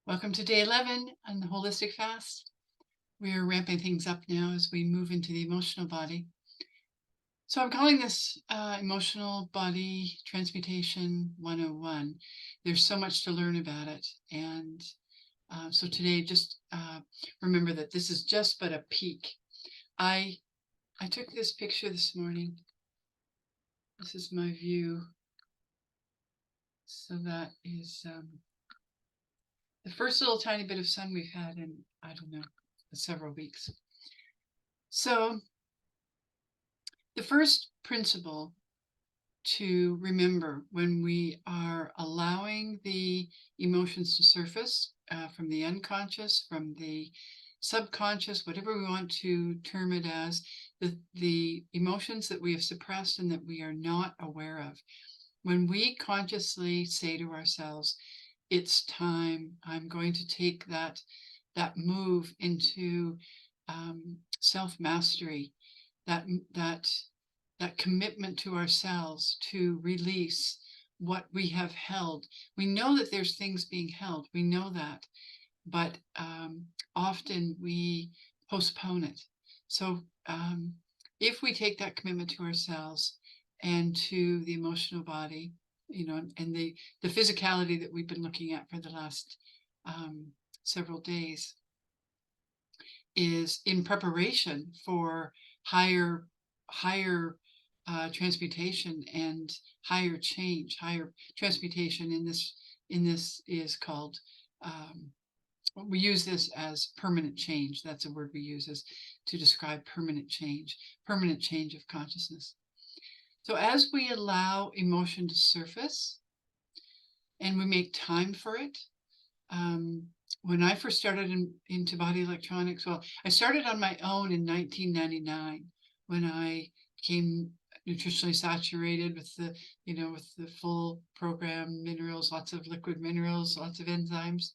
Welcome to day 11 on the Holistic Fast. We are ramping things up now as we move into the emotional body. So I'm calling this Emotional Body Transmutation 101. There's so much to learn about it. And so today, just remember that this is just but a peek. I took this picture this morning. This is my view. So that is the first little tiny bit of sun we've had in, I don't know, several weeks. So the first principle to remember when we are allowing the emotions to surface from the unconscious, from the subconscious, whatever we want to term it as, the emotions that we have suppressed and that we are not aware of. When we consciously say to ourselves, it's time, I'm going to take that move into self-mastery, that commitment to ourselves to release what we have held. We know that there's things being held. We know that, but often we postpone it. So if we take that commitment to ourselves and to the emotional body, and the physicality that we've been looking at for the last several days, is in preparation for higher transmutation and higher change. Higher transmutation in this is called, we use this as permanent change. That's a word we use as to describe permanent change of consciousness. So as we allow emotion to surface and we make time for it, when I first started into body electronics, well, I started on my own in 1999 when I became nutritionally saturated with the full program minerals, lots of liquid minerals, lots of enzymes.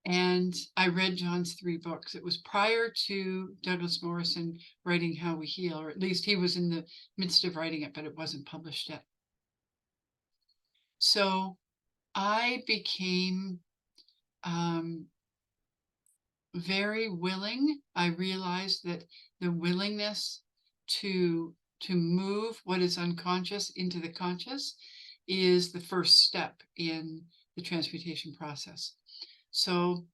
And I read John's 3 books. It was prior to Douglas Morrison writing How We Heal, or at least he was in the midst of writing it, but it wasn't published yet. So I became very willing. I realized that the willingness to move what is unconscious into the conscious is the first step in the transmutation process. So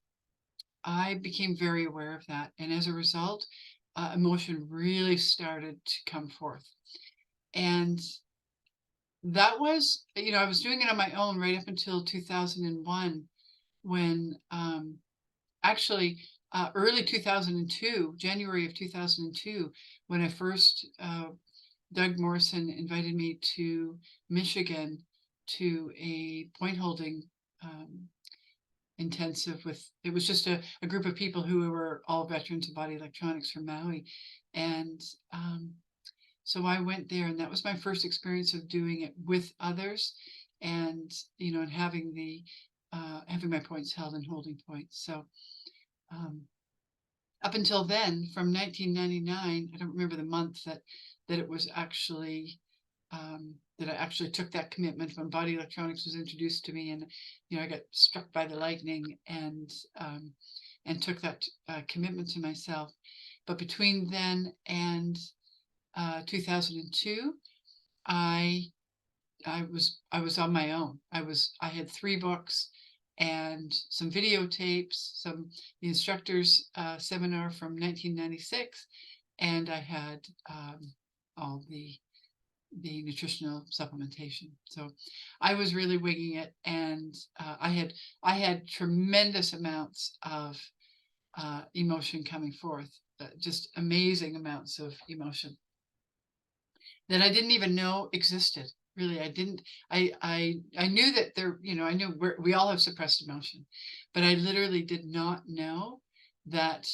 I became very aware of that, and as a result, emotion really started to come forth. And that was, I was doing it on my own right up until 2001, when actually early 2002, January of 2002, when I first, Doug Morrison invited me to Michigan to a point holding intensive it was just a group of people who were all veterans of body electronics from Maui. And so I went there, and that was my first experience of doing it with others, and and having my points held and holding points. So up until then, from 1999, I don't remember the month that it was actually, that I actually took that commitment when body electronics was introduced to me, and I got struck by the lightning and took that commitment to myself. But between then and 2002, I was on my own. I had 3 books and some videotapes, the instructor's seminar from 1996, and I had all the nutritional supplementation. So I was really winging it, and I had tremendous amounts of emotion coming forth, just amazing amounts of emotion that I didn't even know existed. Really, I didn't. I knew that there, I knew we all have suppressed emotion, but I literally did not know that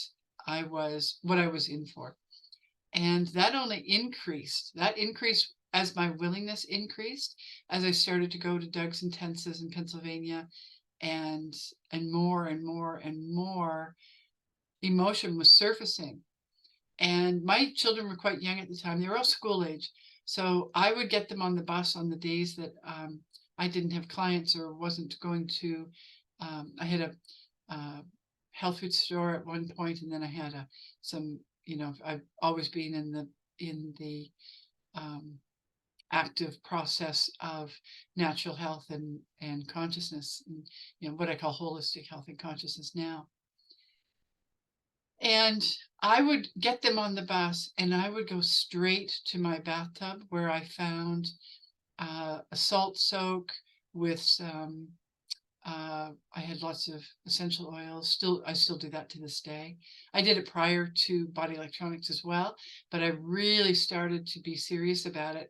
I was what I was in for. And that only increased. That increased as my willingness increased, as I started to go to Doug's intensives in Pennsylvania, and more and more and more emotion was surfacing. And my children were quite young at the time. They were all school age. So I would get them on the bus on the days that I didn't have clients or wasn't going to I had a health food store at one point, and then I had some, I've always been in the active process of natural health and consciousness, and what I call holistic health and consciousness now. And I would get them on the bus, and I would go straight to my bathtub, where I found a salt soak with some. I had lots of essential oils. I still do that to this day. I did it prior to body electronics as well, but I really started to be serious about it.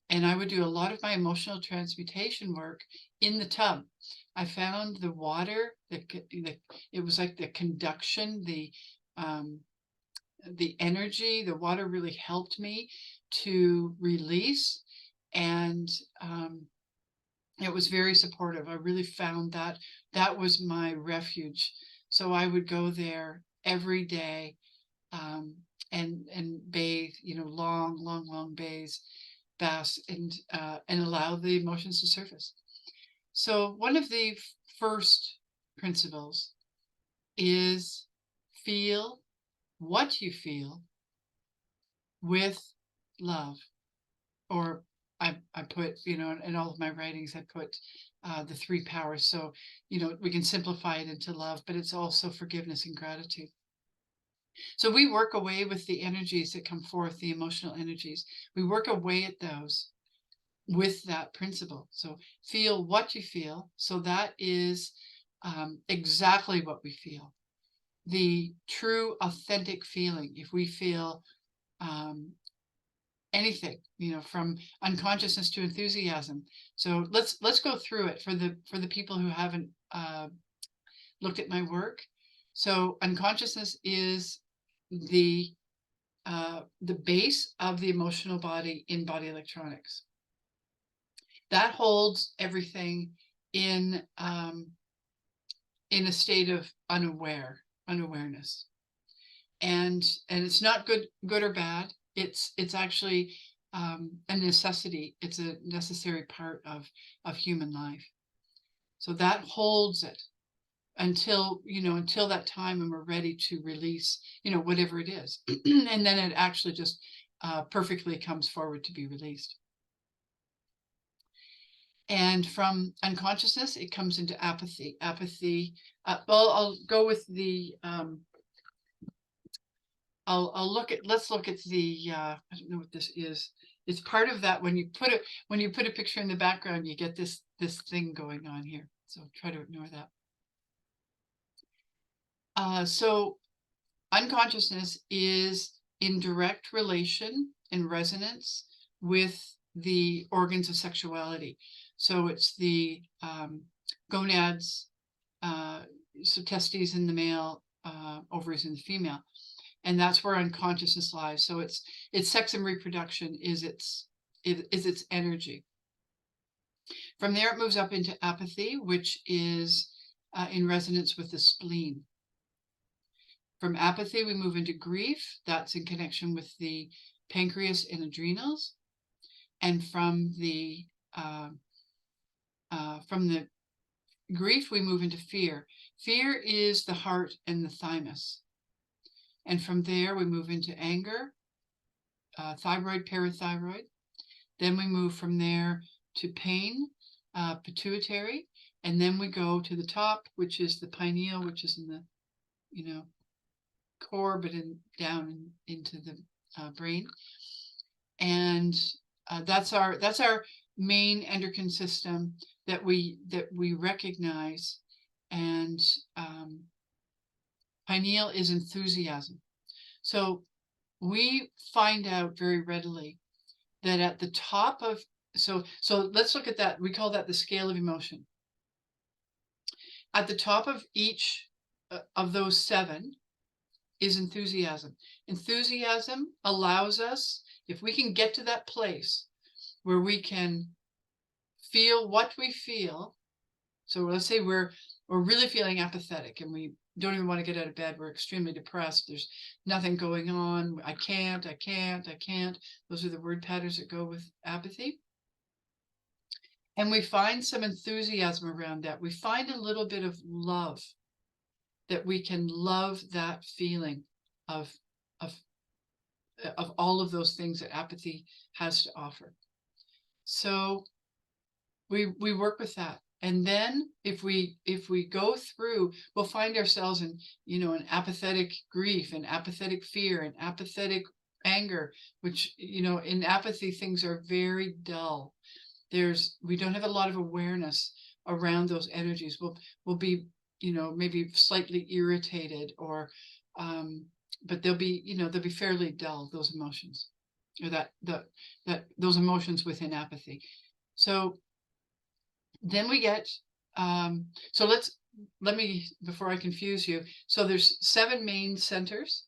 And I would do a lot of my emotional transmutation work in the tub. I found the water, it was like the conduction, the energy, the water really helped me to release, and it was very supportive. I really found that that was my refuge. So I would go there every day, and bathe, long baths, and allow the emotions to surface. So one of the first principles is feel what you feel with love. Or I put, in all of my writings, I put the three powers. So, we can simplify it into love, but it's also forgiveness and gratitude. So we work away with the energies that come forth, the emotional energies. We work away at those with that principle. So feel what you feel. So that is exactly what we feel. The true, authentic feeling. If we feel anything, from unconsciousness to enthusiasm. So let's go through it for the people who haven't looked at my work. So unconsciousness is the base of the emotional body in body electronics. That holds everything in a state of unawareness, and it's not good or bad. It's actually a necessity. It's a necessary part of human life. So that holds it until that time when we're ready to release, whatever it is, and then it actually just perfectly comes forward to be released. And from unconsciousness, it comes into apathy. Well, I'll go with the. Let's look at the. I don't know what this is. It's part of that. When you put a picture in the background, you get this thing going on here. So try to ignore that. So unconsciousness is in direct relation and resonance with the organs of sexuality. So it's the gonads, so testes in the male, ovaries in the female, and that's where unconsciousness lies. So it's sex and reproduction is its energy. From there, it moves up into apathy, which is in resonance with the spleen. From apathy, we move into grief. That's in connection with the pancreas and adrenals. And from the grief, we move into fear. Fear is the heart and the thymus. And from there, we move into anger, thyroid, parathyroid. Then we move from there to pain, pituitary. And then we go to the top, which is the pineal, which is in the, core, but down into the brain. And that's our main endocrine system that we recognize. And pineal is enthusiasm. So we find out very readily that at the top of, so let's look at that. We call that the scale of emotion. At the top of each of those 7 is enthusiasm. Enthusiasm allows us, if we can get to that place where we can feel what we feel. So let's say we're really feeling apathetic and we don't even want to get out of bed. We're extremely depressed. There's nothing going on. I can't. Those are the word patterns that go with apathy. And we find some enthusiasm around that. We find a little bit of love, that we can love that feeling of of of all of those things that apathy has to offer. So we work with that. And then if we go through, we'll find ourselves in, an apathetic grief and apathetic fear and apathetic anger, which, in apathy, things are very dull. We don't have a lot of awareness around those energies. We'll be, maybe slightly irritated, or but they'll be fairly dull, those emotions, or those emotions within apathy. So then we get, so let me, before I confuse you, so there's 7 main centers,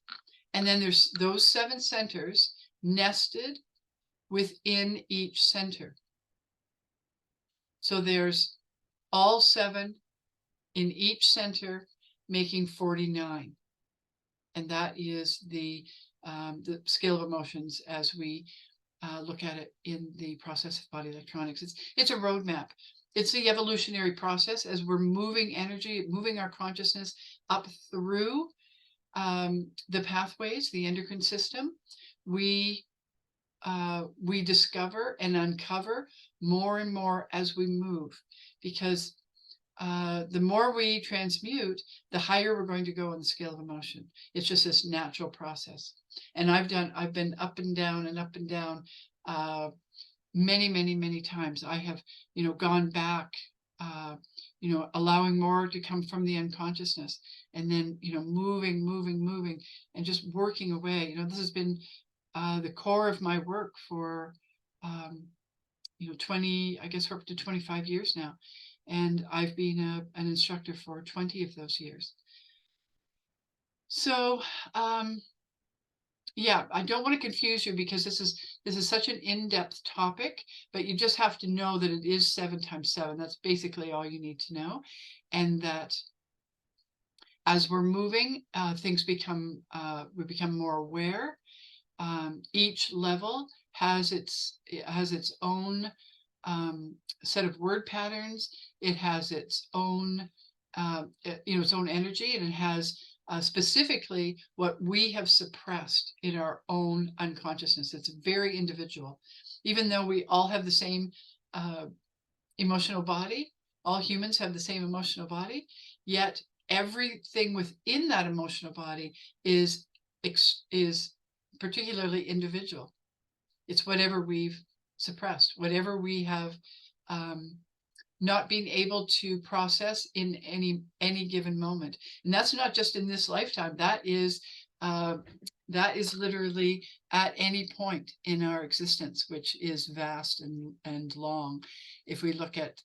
and then there's those 7 centers nested within each center. So there's all 7 in each center, making 49. And that is the scale of emotions as we look at it in the process of body electronics. It's a roadmap. It's the evolutionary process as we're moving energy, moving our consciousness up through the pathways, the endocrine system. We discover and uncover more and more as we move, because the more we transmute, the higher we're going to go on the scale of emotion. It's just this natural process. And I've been up and down and up and down many, many, many times. I have, gone back, allowing more to come from the unconsciousness, and then, moving, and just working away. This has been the core of my work for, 20, I guess we're up to 25 years now. And I've been an instructor for 20 of those years. So, yeah, I don't want to confuse you, because this is such an in-depth topic, but you just have to know that it is 7 times 7. That's basically all you need to know. And that as we're moving, things become, we become more aware. Each level has its own set of word patterns. It has its own, its own energy, and it has specifically what we have suppressed in our own unconsciousness. It's very individual. Even though we all have the same emotional body, all humans have the same emotional body, yet everything within that emotional body is particularly individual. It's whatever we've suppressed, whatever we have not been able to process in any given moment. And that's not just in this lifetime. That is literally at any point in our existence, which is vast and long. If we look at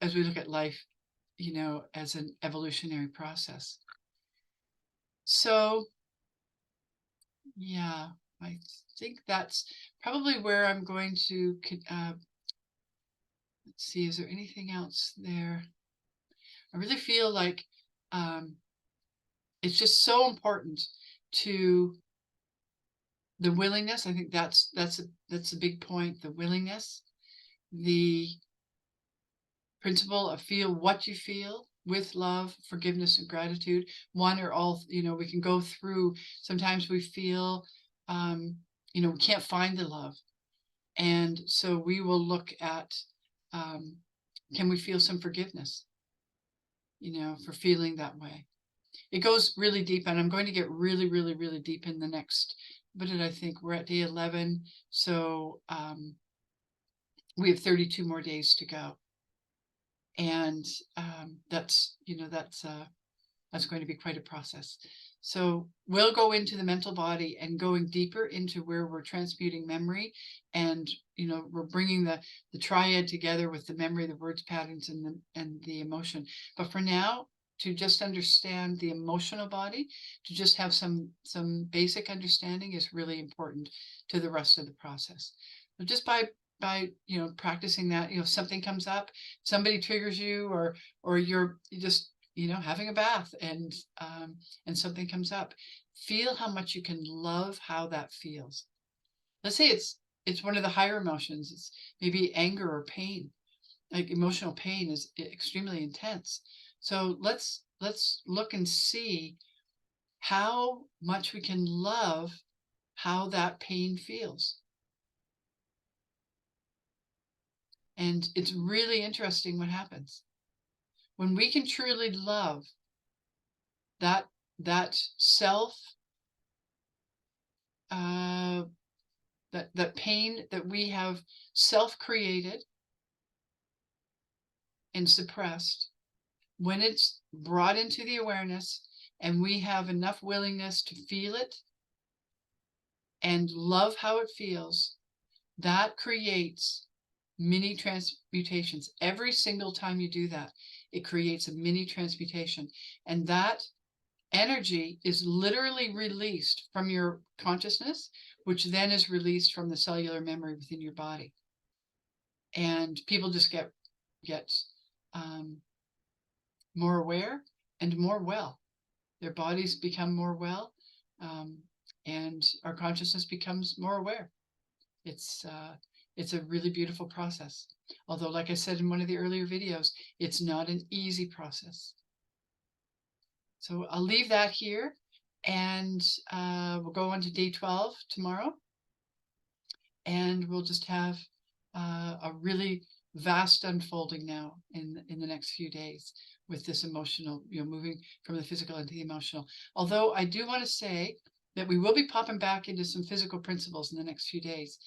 as we look at life, as an evolutionary process. So, yeah, I think that's probably where I'm going to, let's see, is there anything else there? I really feel like it's just so important to the willingness. I think that's a big point, the willingness, the principle of feel what you feel with love, forgiveness, and gratitude. One or all, we can go through. Sometimes we feel, we can't find the love. And so we will look at, can we feel some forgiveness, for feeling that way? It goes really deep, and I'm going to get really, really, really deep in the next, what did I think? We're at day 11. So we have 32 more days to go. And that's going to be quite a process. So we'll go into the mental body and going deeper into where we're transmuting memory, and we're bringing the triad together with the memory, the words, patterns, and the emotion. But for now, to just understand the emotional body, to just have some basic understanding, is really important to the rest of the process. So just by practicing that, if something comes up, somebody triggers you, or you're just having a bath, and something comes up, feel how much you can love how that feels. Let's say it's it's one of the higher emotions. It's maybe anger or pain. Like emotional pain is extremely intense. So let's look and see how much we can love how that pain feels. And it's really interesting what happens when we can truly love that self, that pain that we have self-created and suppressed. When it's brought into the awareness and we have enough willingness to feel it and love how it feels, that creates mini transmutations. Every single time you do that, it creates a mini transmutation. And that energy is literally released from your consciousness, which then is released from the cellular memory within your body. And people just get more aware and more well. Their bodies become more well, and our consciousness becomes more aware. It's a really beautiful process. Although, like I said in one of the earlier videos, it's not an easy process. So I'll leave that here, and we'll go on to day 12 tomorrow, and we'll just have a really vast unfolding now in the next few days with this emotional, moving from the physical into the emotional. Although I do want to say that we will be popping back into some physical principles in the next few days.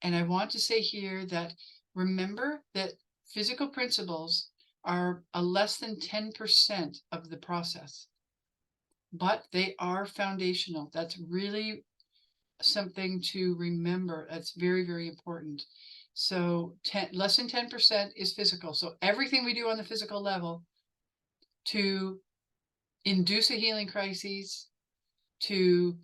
And I want to say here that remember that physical principles are a less than 10% of the process, but they are foundational. That's really something to remember. That's very, very important. So less than 10% is physical. So everything we do on the physical level to induce a healing crisis, to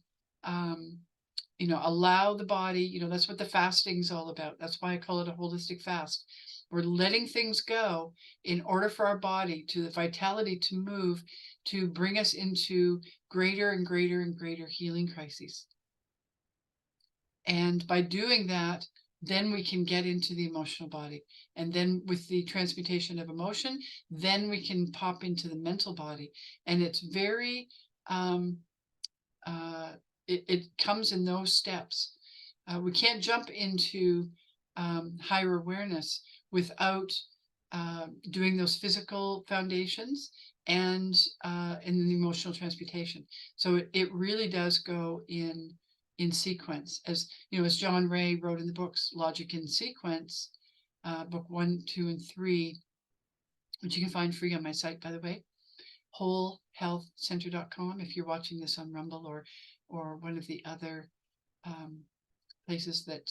allow the body, that's what the fasting is all about. That's why I call it a holistic fast. We're letting things go in order for our body, to the vitality to move, to bring us into greater and greater and greater healing crises. And by doing that, then we can get into the emotional body. And then with the transmutation of emotion, then we can pop into the mental body. And it's very, it comes in those steps. We can't jump into higher awareness without doing those physical foundations and in the emotional transmutation. So it really does go in sequence, as as John Ray wrote in the books Logic in Sequence, book 1, 2, and 3, which you can find free on my site, by the way, wholehealthcenter.com. If you're watching this on Rumble or one of the other places that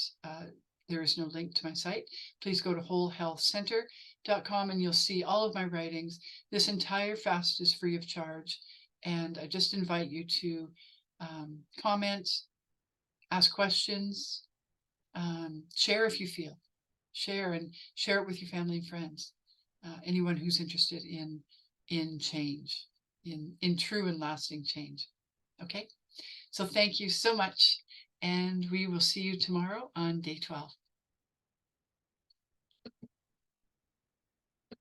there is no link to my site, please go to wholehealthcenter.com and you'll see all of my writings. This entire fast is free of charge, and I just invite you to comment, ask questions, share if you feel. Share it with your family and friends. Anyone who's interested in change, in true and lasting change. Okay? So thank you so much, and we will see you tomorrow on day 12.